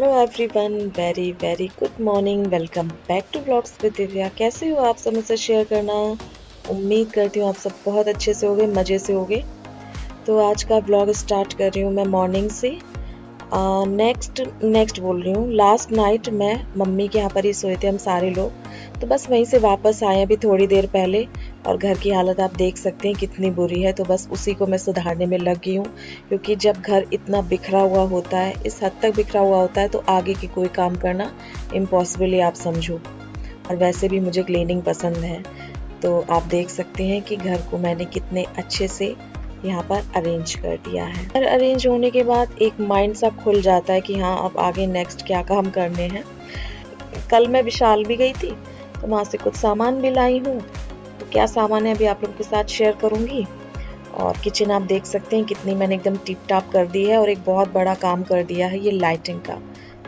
Hello everyone, very very good morning. Welcome back to vlogs with Divya. कैसे हो आप सब? मुझसे शेयर करना। उम्मीद करती हूँ आप सब बहुत अच्छे से होगे, मज़े से होगे। तो आज का व्लॉग स्टार्ट कर रही हूँ मैं मॉर्निंग से। नेक्स्ट बोल रही हूँ, लास्ट नाइट मैं मम्मी के यहाँ पर ही सोए थे हम सारे लोग। तो बस वहीं से वापस आए अभी थोड़ी देर पहले, और घर की हालत आप देख सकते हैं कितनी बुरी है। तो बस उसी को मैं सुधारने में लग गई हूँ, क्योंकि जब घर इतना बिखरा हुआ होता है, इस हद तक बिखरा हुआ होता है, तो आगे की कोई काम करना इम्पॉसिबल ही आप समझो। और वैसे भी मुझे क्लीनिंग पसंद है, तो आप देख सकते हैं कि घर को मैंने कितने अच्छे से यहाँ पर अरेंज कर दिया है। घर अरेंज होने के बाद एक माइंड सा खुल जाता है कि हाँ, अब आगे नेक्स्ट क्या काम करने हैं। कल मैं विशाल भी गई थी, तो वहाँ से कुछ सामान भी लाई हूँ। तो क्या सामान है अभी आप लोगों के साथ शेयर करूँगी। और किचन आप देख सकते हैं कितनी मैंने एकदम टिप टाप कर दी है, और एक बहुत बड़ा काम कर दिया है ये लाइटिंग का,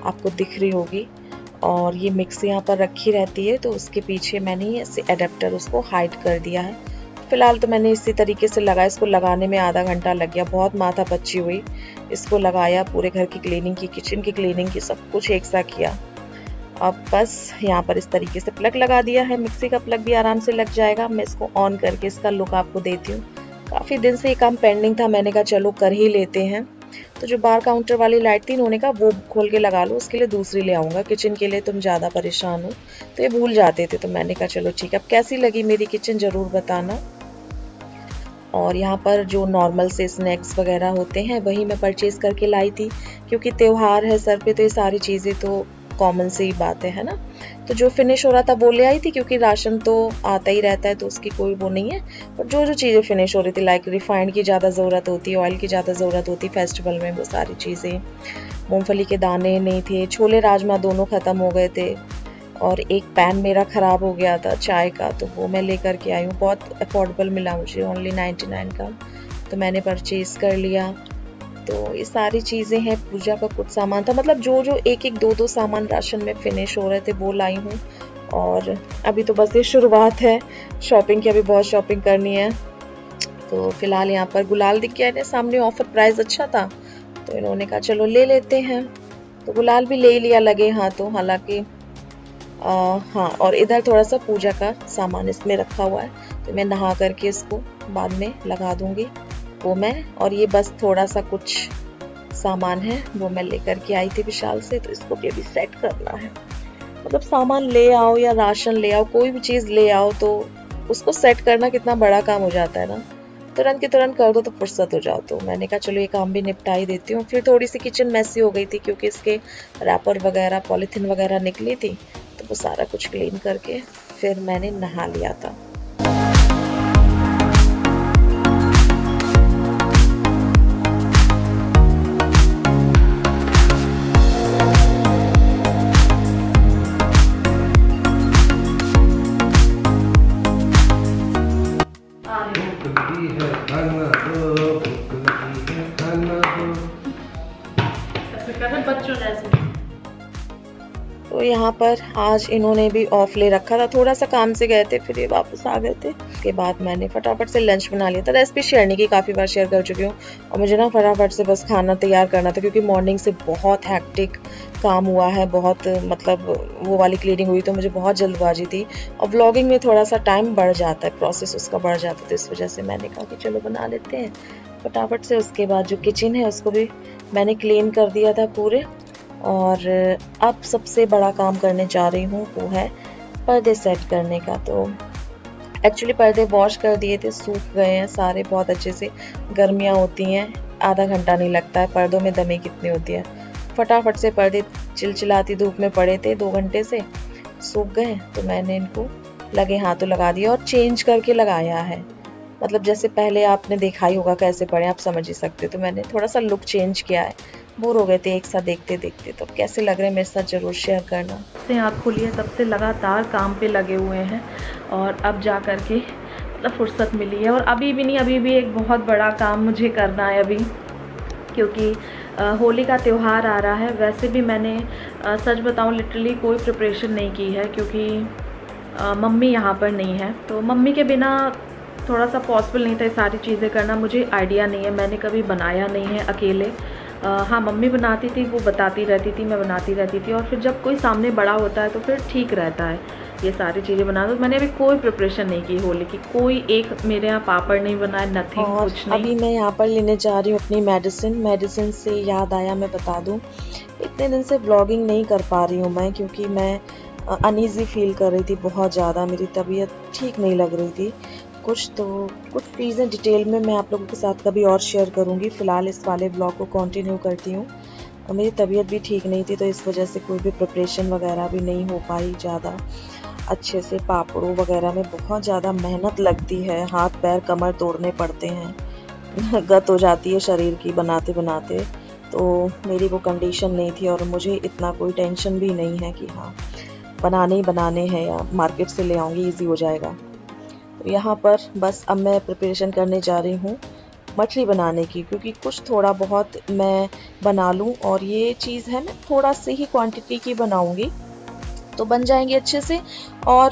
आपको दिख रही होगी। और ये मिक्सी यहाँ पर रखी रहती है, तो उसके पीछे मैंने ऐसे एडेप्टर उसको हाइड कर दिया है। फिलहाल तो मैंने इसी तरीके से लगाया, इसको लगाने में आधा घंटा लग गया, बहुत माथा पच्ची हुई। इसको लगाया, पूरे घर की क्लीनिंग की, किचन की क्लीनिंग की, सब कुछ एक साथ किया। अब बस यहाँ पर इस तरीके से प्लग लगा दिया है, मिक्सी का प्लग भी आराम से लग जाएगा। मैं इसको ऑन करके इसका लुक आपको देती हूँ। काफ़ी दिन से ये काम पेंडिंग था, मैंने कहा चलो कर ही लेते हैं। तो जो बार काउंटर वाली लाइट थी, इन्होंने कहा वो खोल के लगा लो, उसके लिए दूसरी ले आऊँगा, किचन के लिए तुम ज़्यादा परेशान हो। तो ये भूल जाते थे, तो मैंने कहा चलो ठीक है। अब कैसी लगी मेरी किचन ज़रूर बताना। और यहाँ पर जो नॉर्मल से स्नैक्स वगैरह होते हैं वही मैं परचेज़ करके लाई थी, क्योंकि त्यौहार है सर पे, तो ये सारी चीज़ें तो कॉमन सी बात है ना। तो जो फिनिश हो रहा था वो ले आई थी, क्योंकि राशन तो आता ही रहता है, तो उसकी कोई वो नहीं है। और जो जो चीज़ें फिनिश हो रही थी, लाइक रिफाइंड की ज़्यादा ज़रूरत होती है, ऑयल की ज़्यादा ज़रूरत होती है फेस्टिवल में, वो सारी चीज़ें। मूंगफली के दाने नहीं थे, छोले राजमा दोनों ख़त्म हो गए थे, और एक पैन मेरा ख़राब हो गया था चाय का, तो वो मैं लेकर के आई हूँ। बहुत अफोर्डेबल मिला मुझे, ओनली 99 का, तो मैंने परचेज़ कर लिया। तो ये सारी चीज़ें हैं, पूजा का कुछ सामान था, मतलब जो जो एक एक दो दो सामान राशन में फिनिश हो रहे थे वो लाई हूँ। और अभी तो बस ये शुरुआत है शॉपिंग की, अभी बहुत शॉपिंग करनी है। तो फिलहाल यहाँ पर गुलाल दिख गया है सामने, ऑफर प्राइस अच्छा था, तो इन्होंने कहा चलो ले लेते हैं। तो गुलाल भी ले लिया लगे हाथों, हालांकि हाँ। और इधर थोड़ा सा पूजा का सामान इसमें रखा हुआ है, तो मैं नहा करके इसको बाद में लगा दूंगी वो मैं। और ये बस थोड़ा सा कुछ सामान है वो मैं लेकर के आई थी विशाल से, तो इसको भी सेट करना है। मतलब सामान ले आओ या राशन ले आओ, कोई भी चीज़ ले आओ, तो उसको सेट करना कितना बड़ा काम हो जाता है ना। तुरंत की तुरंत कर दो तो फुर्सत हो जाओ। तो मैंने कहा चलो ये काम भी निपटा ही देती हूँ। फिर थोड़ी सी किचन मैसी हो गई थी, क्योंकि इसके रैपर वगैरह पॉलीथीन वगैरह निकली थी, तो वो सारा कुछ क्लीन करके फिर मैंने नहा लिया था। बच्चों जैसे। तो यहाँ पर आज इन्होंने भी ऑफ ले रखा था, थोड़ा सा काम से गए थे, फिर ये वापस आ गए थे। उसके बाद मैंने फटाफट से लंच बना लिया था। रेसिपी शेयर नहीं की, काफ़ी बार शेयर कर चुकी हूँ, और मुझे ना फटाफट से बस खाना तैयार करना था, क्योंकि मॉर्निंग से बहुत हैक्टिक काम हुआ है, बहुत मतलब वो वाली क्लीनिंग हुई, तो मुझे बहुत जल्दबाजी थी। और व्लॉगिंग में थोड़ा सा टाइम बढ़ जाता है, प्रोसेस उसका बढ़ जाता है, तो इस वजह से मैंने कहा कि चलो बना लेते हैं फटाफट से। उसके बाद जो किचन है उसको भी मैंने क्लीन कर दिया था पूरे। और अब सबसे बड़ा काम करने जा रही हूँ, वो है पर्दे सेट करने का। तो एक्चुअली पर्दे वॉश कर दिए थे, सूख गए हैं सारे बहुत अच्छे से। गर्मियाँ होती हैं, आधा घंटा नहीं लगता है, पर्दों में दमी कितनी होती है। फटाफट से पर्दे चिलचिलाती धूप में पड़े थे, 2 घंटे से सूख गए, तो मैंने इनको लगे हाथों लगा दिया और चेंज करके लगाया है। मतलब जैसे पहले आपने देखा ही होगा कैसे पड़े, आप समझ ही सकते हो। तो मैंने थोड़ा सा लुक चेंज किया है, बोर हो गए थे एक साथ देखते देखते। तो कैसे लग रहे हैं मेरे साथ ज़रूर शेयर करना। से आँख खुली है तब से लगातार काम पे लगे हुए हैं, और अब जा कर के मतलब फुर्सत मिली है। और अभी भी नहीं, अभी भी एक बहुत बड़ा काम मुझे करना है अभी, क्योंकि होली का त्यौहार आ रहा है। वैसे भी मैंने सच बताऊं लिटरली कोई प्रिपरेशन नहीं की है, क्योंकि मम्मी यहाँ पर नहीं है, तो मम्मी के बिना थोड़ा सा पॉसिबल नहीं था ये सारी चीज़ें करना। मुझे आइडिया नहीं है, मैंने कभी बनाया नहीं है अकेले, हाँ मम्मी बनाती थी, वो बताती रहती थी, मैं बनाती रहती थी, और फिर जब कोई सामने बड़ा होता है तो फिर ठीक रहता है ये सारी चीज़ें बना दो। मैंने अभी कोई प्रिपरेशन नहीं की होली की, कोई एक मेरे यहाँ पापड़ नहीं बनाए, नथिंग, कुछ नहीं। अभी मैं यहाँ पर लेने जा रही हूँ अपनी मेडिसिन से याद आया मैं बता दूँ, इतने दिन से ब्लॉगिंग नहीं कर पा रही हूँ मैं, क्योंकि मैं अनईज़ी फील कर रही थी बहुत ज़्यादा, मेरी तबीयत ठीक नहीं लग रही थी। कुछ चीज़ें डिटेल में मैं आप लोगों के साथ कभी और शेयर करूँगी। फ़िलहाल इस वाले ब्लॉग को कंटिन्यू करती हूँ। मेरी तबीयत भी ठीक नहीं थी, तो इस वजह से कोई भी प्रिपरेशन वगैरह भी नहीं हो पाई ज़्यादा अच्छे से। पापड़ों वगैरह में बहुत ज़्यादा मेहनत लगती है, हाथ पैर कमर तोड़ने पड़ते हैं, गत हो जाती है शरीर की बनाते बनाते। तो मेरी वो कंडीशन नहीं थी, और मुझे इतना कोई टेंशन भी नहीं है कि हाँ बनाने ही बनाने हैं या मार्केट से ले आऊँगी, ईजी हो जाएगा। तो यहाँ पर बस अब मैं प्रिपरेशन करने जा रही हूँ मठरी बनाने की, क्योंकि कुछ थोड़ा बहुत मैं बना लूँ, और ये चीज़ है मैं थोड़ा सी ही क्वांटिटी की बनाऊँगी तो बन जाएंगी अच्छे से। और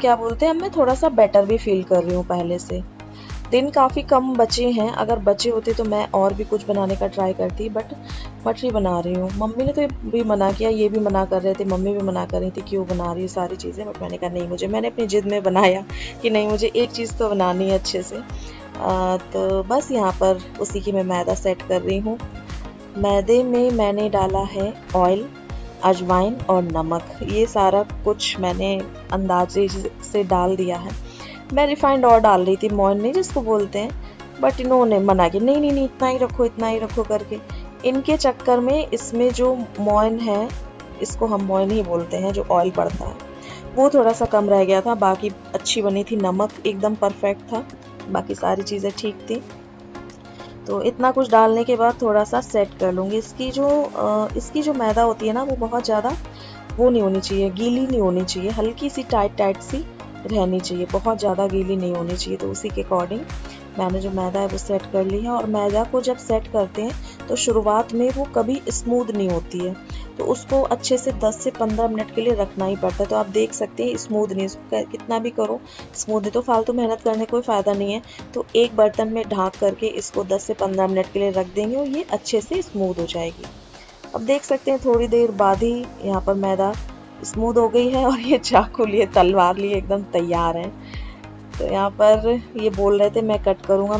क्या बोलते हैं, मैं थोड़ा सा बेटर भी फील कर रही हूँ पहले से। दिन काफ़ी कम बचे हैं, अगर बचे होते तो मैं और भी कुछ बनाने का ट्राई करती, बट मठरी बना रही हूँ। मम्मी ने तो भी मना किया, ये भी मना कर रहे थे, मम्मी भी मना कर रही थी क्यों बना रही है सारी चीज़ें, बट मैंने कहा नहीं, मैंने अपनी जिद में बनाया कि नहीं, मुझे एक चीज़ तो बनानी है अच्छे से। तो बस यहाँ पर उसी की मैं मैदा सेट कर रही हूँ। मैदे में मैंने डाला है ऑयल, अजवाइन और नमक, ये सारा कुछ मैंने अंदाजे से डाल दिया है। मैं रिफाइंड और डाल रही थी, मोइन नहीं जिसको बोलते हैं, बट इन्होंने मना किया, नहीं इतना ही रखो करके। इनके चक्कर में इसमें जो मोइन है, इसको हम मोइन ही बोलते हैं, जो ऑयल पड़ता है, वो थोड़ा सा कम रह गया था। बाकी अच्छी बनी थी, नमक एकदम परफेक्ट था, बाकी सारी चीज़ें ठीक थी। तो इतना कुछ डालने के बाद थोड़ा सा सेट कर लूँगी। इसकी जो मैदा होती है ना, वो बहुत ज़्यादा वो नहीं होनी चाहिए, गीली नहीं होनी चाहिए, हल्की सी टाइट सी रहनी चाहिए, बहुत ज़्यादा गीली नहीं होनी चाहिए। तो उसी के अकॉर्डिंग मैंने जो मैदा है वो सेट कर ली है। और मैदा को जब सेट करते हैं तो शुरुआत में वो कभी स्मूथ नहीं होती है, तो उसको अच्छे से 10 से 15 मिनट के लिए रखना ही पड़ता है। तो आप देख सकते हैं स्मूथ नहीं, कितना भी करो स्मूथ नहीं, तो फालतू मेहनत करने कोई फ़ायदा नहीं है। तो एक बर्तन में ढक करके इसको 10 से 15 मिनट के लिए रख देंगे और ये अच्छे से स्मूथ हो जाएगी। अब देख सकते हैं थोड़ी देर बाद ही यहाँ पर मैदा स्मूथ हो गई है, और ये चाकू लिए, तलवार लिए एकदम तैयार है। तो यहाँ पर ये बोल रहे थे मैं कट करूँगा,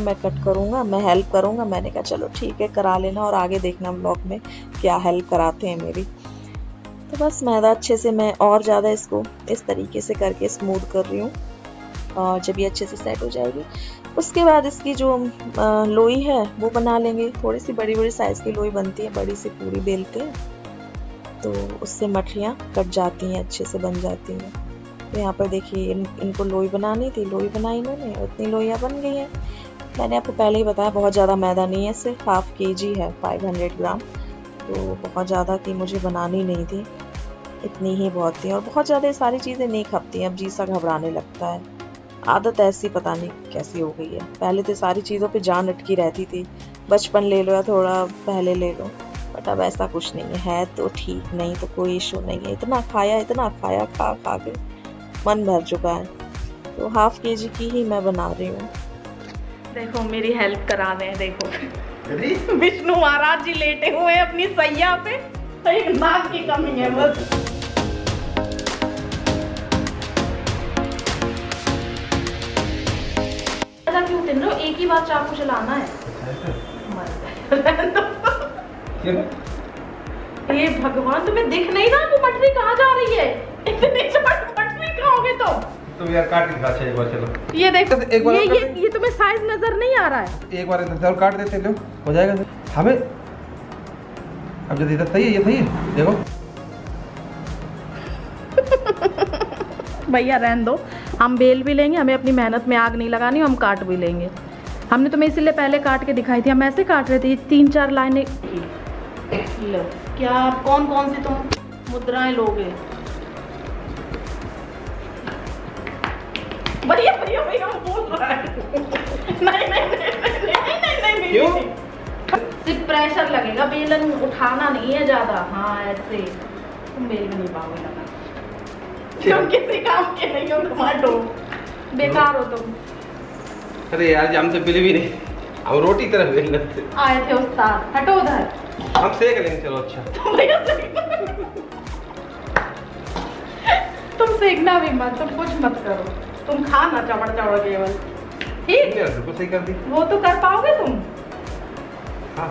मैं हेल्प करूँगा। मैंने कहा चलो ठीक है, करा लेना, और आगे देखना ब्लॉग में क्या हेल्प कराते हैं मेरी। तो बस मैदा अच्छे से मैं और ज़्यादा इसको इस तरीके से करके स्मूथ कर रही हूँ, और जब ये अच्छे से सेट हो जाएगी उसके बाद इसकी जो लोई है वो बना लेंगे। थोड़ी सी बड़ी साइज़ की लोई बनती है, बड़ी सी पूरी बेलते हैं तो उससे मठरियाँ कट जाती हैं, अच्छे से बन जाती हैं। तो यहाँ पर देखिए इनको लोई बनानी थी, लोई बनाई इन्होंने, उतनी लोइयाँ बन गई हैं। मैंने आपको पहले ही बताया बहुत ज़्यादा मैदा नहीं है, सिर्फ 1/2 kg है, 500 ग्राम। तो बहुत ज़्यादा की मुझे बनानी नहीं थी, इतनी ही बहुत थी। और बहुत ज़्यादा सारी चीज़ें नहीं खपती हैं, अब जी सा घबराने लगता है, आदत ऐसी पता नहीं कैसी हो गई है। पहले तो सारी चीज़ों पे जान अटकी रहती थी, बचपन ले लो या थोड़ा पहले ले लो, बट अब ऐसा कुछ नहीं है तो ठीक, नहीं तो कोई इशू नहीं है। इतना खाया खा के मन भर चुका है। तो 1/2 kg की ही मैं बना रही हूँ। देखो मेरी हेल्प करा रहे हैं, देखो विष्णु महाराज जी लेटे हुए हैं अपनी सैया पे, एक नाक की कमी है बस। क्यों टिन रहे हो, एक ही बार चाकू चलाना है। ये भगवान, तुम्हें दिख नहीं रहा वो मठरी कहाँ जा रही है? इतनी मठरी खाओगे तुम यार, काट के दिखा एक बार, चलो ये देखो, एक बार ये तुम्हें साइज नजर नहीं आ रहा है? एक बार इधर काट देते लो, हो जाएगा हमें। अब जब इधर सही है, ये सही है, देखो भैया रहने दो, हम बेल भी लेंगे, हमें अपनी मेहनत में आग नहीं लगानी, हम काट भी लेंगे। हमने तुम्हें इसीलिए पहले काट के दिखाई थी, हम ऐसे काट रहे थे, 3-4 लाइनें। लो, क्या आप कौन सी तुम मुद्राएं लोगे? भैया बोल रहा है। नहीं क्यों? सिर्फ प्रेशर लगेगा, बेलन उठाना नहीं है ज्यादा। हाँ ऐसे तुम बेल भी नहीं पाओगे लगा, क्यों किसी काम के नहीं हो, तुम्हारे डो बेकार हो तुम। अरे यार, हम तो बिल भी नहीं, अब रोटी तरफ बेलना थे। आए थे उस्ताद, हटो उधर, हम सेक लेंगे, चलो अच्छा। तो भैया तुम सेकना भी मत, तुम कुछ मत करो, तुम खाना चमड़ चमड़ केवल, ठीक? बिल्कुल सही कर दी। वो तो कर पाओगे तुम? हाँ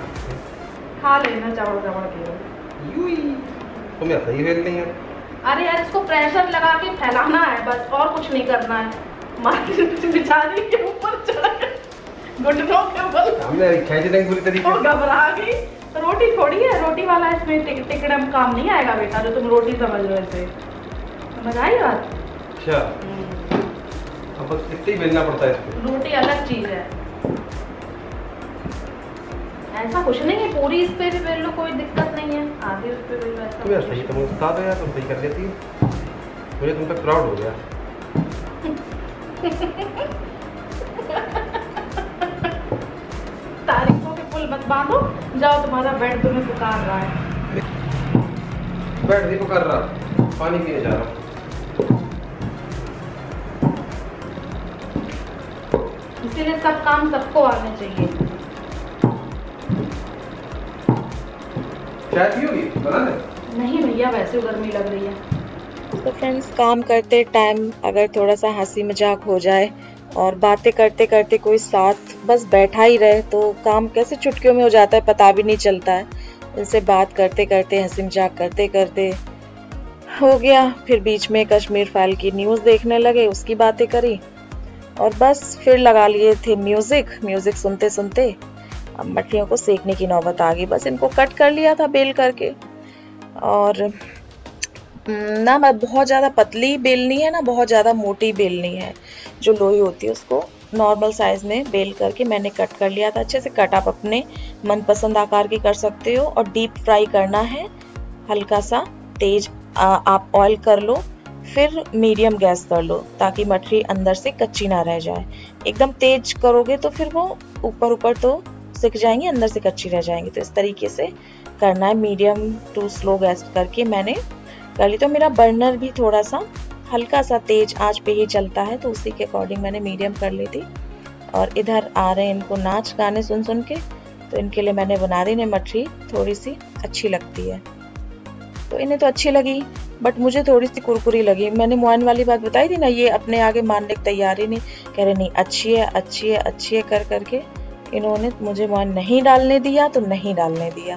खा लेना चमड़ चमड़ केवल। यूं ही तुम्हें सही फेल नहीं है। अरे यार इसको प्रेशर लगा के फैलाना है बस, और कुछ नहीं करना है। बिचारी के ऊपर चढ़ घुटनों के बल हमने खींच देंगे पूरी तरीके से, घबरा गई। तो रोटी थोड़ी है, रोटी वाला इसमें टिकड़म काम नहीं आएगा बेटा, जो तुम रोटी समझ लो ऐसे। समझ आई बात? अच्छा अब बस इतना ही बेलना पड़ता है इसको। रोटी अलग चीज है, ऐसा कुछ नहीं है, पूरी इस पे भी बेल लो, कोई दिक्कत नहीं है, आधी उस पे बेल लो, ऐसा तुम यार सही, तुम उस्ताद हो यार, तुम सही कर लेती है, मुझे तुम पे प्राउड हो गया। तारीफों के पुल मत बांधो, जाओ तुम्हारा बेड तुम्हें पुकार रहा है। बेड नहीं पुकार रहा, पानी पीने जा रहा। इसीलिए सब काम सबको आने चाहिए। चाय पियोगी? बना दे? नहीं भैया, वैसे गर्मी लग रही है। तो फ्रेंड्स, काम करते टाइम अगर थोड़ा सा हंसी मजाक हो जाए और बातें करते करते कोई साथ बस बैठा ही रहे तो काम कैसे चुटकियों में हो जाता है, पता भी नहीं चलता है। इनसे बात करते करते, हंसी मजाक करते करते हो गया। फिर बीच में कश्मीर फाइल की न्यूज़ देखने लगे, उसकी बातें करी और बस फिर लगा लिए थे म्यूजिक सुनते सुनते अब मछलियों को सेकने की नौबत आ गई। बस इनको कट कर लिया था बेल करके, और ना मैं बहुत ज़्यादा पतली बेलनी है ना बहुत ज़्यादा मोटी बेलनी है। जो लोई होती है उसको नॉर्मल साइज़ में बेल करके मैंने कट कर लिया था अच्छे से। कट आप अपने मनपसंद आकार की कर सकते हो। और डीप फ्राई करना है, हल्का सा तेज आप ऑयल कर लो, फिर मीडियम गैस कर लो ताकि मछली अंदर से कच्ची ना रह जाए। एकदम तेज करोगे तो फिर वो ऊपर तो सिक जाएंगी, अंदर से कच्ची रह जाएंगी। तो इस तरीके से करना है, मीडियम टू स्लो गैस करके मैंने कर ली। तो मेरा बर्नर भी थोड़ा सा हल्का सा तेज आंच पे ही चलता है, तो उसी के अकॉर्डिंग मैंने मीडियम कर ली थी। और इधर आ रहे हैं इनको नाच गाने सुन सुन के, तो इनके लिए मैंने बना दी। मछली थोड़ी सी अच्छी लगती है तो इन्हें तो अच्छी लगी, बट मुझे थोड़ी सी कुरकुरी लगी। मैंने मोइन वाली बात बताई थी ना, ये अपने आगे मानने की तैयारी नहीं, कह रहे नहीं अच्छी है अच्छी है अच्छी है कर करके इन्होंने मुझे मोइन नहीं डालने दिया तो नहीं डालने दिया।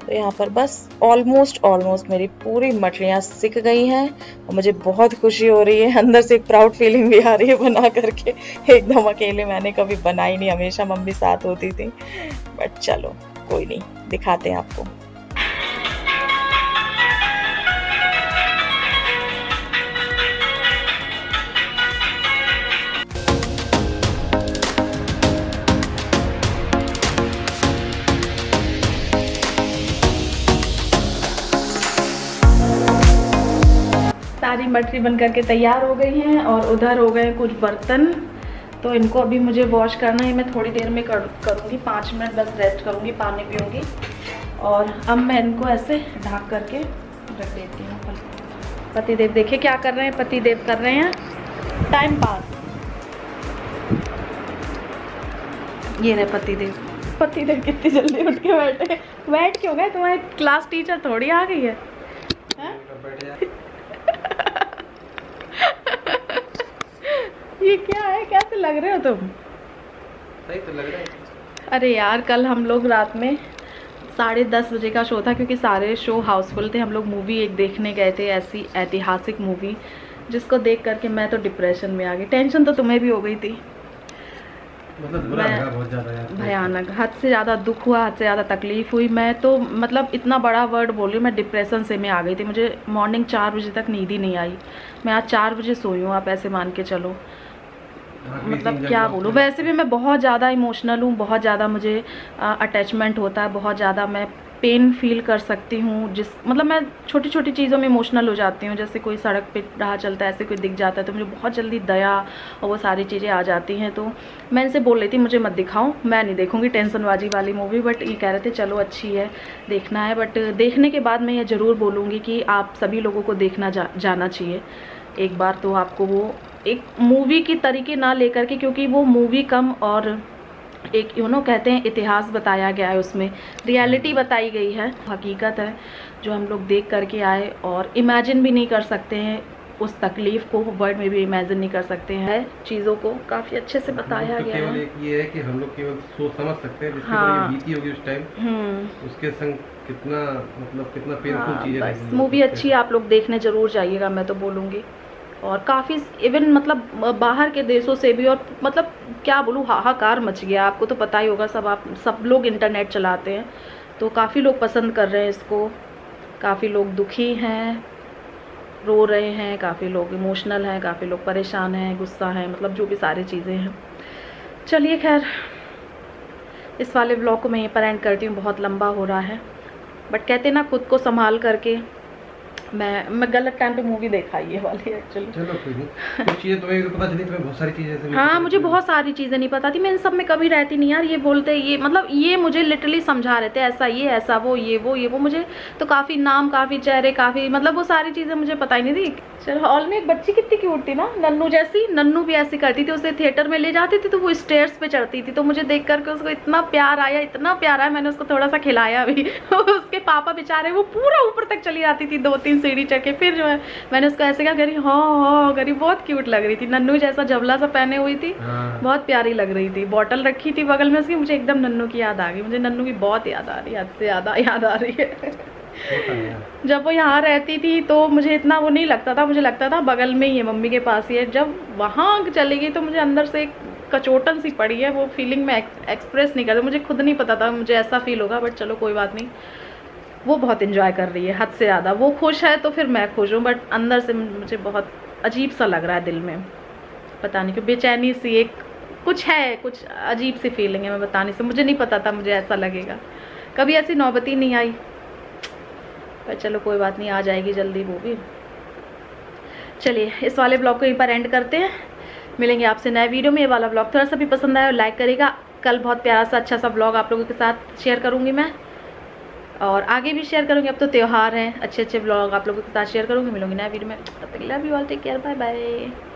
तो यहाँ पर बस ऑलमोस्ट मेरी पूरी मछलियाँ सिक गई हैं और मुझे बहुत खुशी हो रही है। अंदर से एक प्राउड फीलिंग भी आ रही है बना करके। एकदम अकेले मैंने कभी बनाई नहीं, हमेशा मम्मी साथ होती थी, बट चलो कोई नहीं, दिखाते हैं आपको। सारी मछली बन करके तैयार हो गई हैं और उधर हो गए कुछ बर्तन, तो इनको अभी मुझे वॉश करना है। मैं थोड़ी देर में करूँगी, 5 मिनट बस रेस्ट करूँगी, पानी पीऊँगी और अब मैं इनको ऐसे ढक करके रख देती हूँ। पतिदेव देखिए क्या कर रहे हैं, पतिदेव कर रहे हैं टाइम पास। ये रहे पतिदेव कितनी जल्दी उठ के बैठे। बैठ क्यों गए, तुम्हारी क्लास टीचर थोड़ी आ गई है? ये क्या है, कैसे लग रहे हो तुम? सही तो लग रहा है। अरे यार कल हम लोग रात में 10:30 बजे का शो था, क्योंकि सारे शो हाउसफुल थे। हम लोग मूवी एक देखने गए थे, ऐसी ऐतिहासिक मूवी जिसको देख करके मैं तो डिप्रेशन में आ गई। टेंशन तो तुम्हें भी हो गई थी, मतलब बहुत ज़्यादा यार, भयानक, हद से ज़्यादा दुख हुआ, हद से ज़्यादा तकलीफ हुई। मैं तो मतलब इतना बड़ा वर्ड बोल रही हूँ, मैं डिप्रेशन से मैं आ गई थी। मुझे मॉर्निंग 4 बजे तक नींद ही नहीं आई। मैं आज 4 बजे सोई हूँ, आप ऐसे मान के चलो। मतलब क्या बोलूँ, वैसे भी मैं बहुत ज़्यादा इमोशनल हूँ, बहुत ज़्यादा मुझे अटैचमेंट होता है, बहुत ज़्यादा मैं पेन फील कर सकती हूँ। मतलब मैं छोटी छोटी चीज़ों में इमोशनल हो जाती हूँ। जैसे कोई सड़क पे राह चलता है, ऐसे कोई दिख जाता है तो मुझे बहुत जल्दी दया और वो सारी चीज़ें आ जाती हैं। तो मैं इनसे बोल रही थी मुझे मत दिखाओ, मैं नहीं देखूँगी टेंशनबाजी वाली मूवी, बट ये कह रहे थे चलो अच्छी है, देखना है। बट देखने के बाद मैं ये ज़रूर बोलूँगी कि आप सभी लोगों को देखना जाना चाहिए एक बार। तो आपको वो एक मूवी की तरीके ना लेकर के, क्योंकि वो मूवी कम और एक कहते हैं इतिहास बताया गया है, उसमें रियलिटी बताई गई है, हकीकत है जो हम लोग देख करके आए और इमेजिन भी नहीं कर सकते हैं, उस तकलीफ़ को वर्ड में भी इमेजिन नहीं कर सकते हैं। चीज़ों को काफ़ी अच्छे से बताया गया है। एक ये है कि हम लोग केवल सोच समझ सकते हैं, जिसके हाँ, बीती होगी उस टाइम, उसके संग कितना कितना पेनफुल चीज़ है। बस मूवी अच्छी है, आप लोग देखने ज़रूर जाइएगा, मैं तो बोलूँगी। और काफ़ी इवन मतलब बाहर के देशों से भी, और मतलब क्या बोलूँ, हाहाकार मच गया। आपको तो पता ही होगा, सब लोग इंटरनेट चलाते हैं, तो काफ़ी लोग पसंद कर रहे हैं इसको, काफ़ी लोग दुखी हैं, रो रहे हैं, काफ़ी लोग इमोशनल हैं, काफ़ी लोग परेशान हैं, गुस्सा हैं, मतलब जो भी सारी चीज़ें हैं। चलिए खैर, इस वाले ब्लॉग को मैं यहीं पर एंड करती हूँ, बहुत लंबा हो रहा है, बट कहते ना खुद को संभाल करके। मैं गलत टाइम पे मूवी देखा ये वाली एक्चुअली। चलो कोई नहीं, कुछ चीज़ें तुम्हें पता चली, तुम्हें बहुत सारी चीज़ें। हाँ, मुझे बहुत सारी चीज़ें नहीं पता थी, मैं इन सब में कभी रहती नहीं यार। ये बोलते ये मतलब ये मुझे लिटरली समझा रहे थे, ऐसा ये ऐसा वो ये वो मुझे तो काफ़ी नाम, काफ़ी चेहरे, काफ़ी मतलब वो सारी चीज़ें मुझे पता ही नहीं थी। चलो, हॉल में एक बच्ची कितनी क्यूट थी ना, नन्नू जैसी। नन्नू भी ऐसी करती थी, उसे थिएटर में ले जाती थी तो वो स्टेयर्स पे चढ़ती थी, तो मुझे देख करके उसको इतना प्यार आया, इतना प्यार आया, मैंने उसको थोड़ा सा खिलाया भी। उसके पापा बेचारे वो पूरा ऊपर तक चली जाती थी, 2-3 सीढ़ी चढ़ के, फिर जो है मैंने उसको ऐसे क्या करी, हाँ करी, बहुत क्यूट लग रही थी। नन्नू जैसा जबला सा पहने हुई थी, बहुत प्यारी लग रही थी। बॉटल रखी थी बगल में उसकी, मुझे एकदम नन्नू की याद आ गई। मुझे नन्नू की बहुत याद आ रही है, हद से ज़्यादा याद आ रही है। जब वो यहाँ रहती थी तो मुझे इतना वो नहीं लगता था, मुझे लगता था बगल में ही है, मम्मी के पास ही है। जब वहाँ चली गई तो मुझे अंदर से एक कचोटन सी पड़ी है, वो फीलिंग में एक्सप्रेस नहीं करती, मुझे खुद नहीं पता था मुझे ऐसा फील होगा, बट चलो कोई बात नहीं। वो बहुत इन्जॉय कर रही है, हद से ज़्यादा। वो खुश है तो फिर मैं खुश हूँ, बट अंदर से मुझे बहुत अजीब सा लग रहा है दिल में, पता नहीं क्यों, बेचैनी सी एक कुछ है, कुछ अजीब सी फीलिंग है, मैं बताने से, मुझे नहीं पता था मुझे ऐसा लगेगा, कभी ऐसी नौबत ही नहीं आई, पर चलो कोई बात नहीं, आ जाएगी जल्दी वो भी। चलिए, इस वाले ब्लॉग को यहीं पर एंड करते हैं, मिलेंगे आपसे नए वीडियो में। ये वाला ब्लॉग थोड़ा सा भी पसंद आया और लाइक करेगा। कल बहुत प्यारा सा अच्छा सा ब्लॉग आप लोगों के साथ शेयर करूँगी मैं, और आगे भी शेयर करूँगी। अब तो त्यौहार हैं, अच्छे अच्छे ब्लॉग आप लोगों के साथ शेयर करूँगी। मिलूंगी नए वीडियो में, तब तक love you all, take care, bye bye.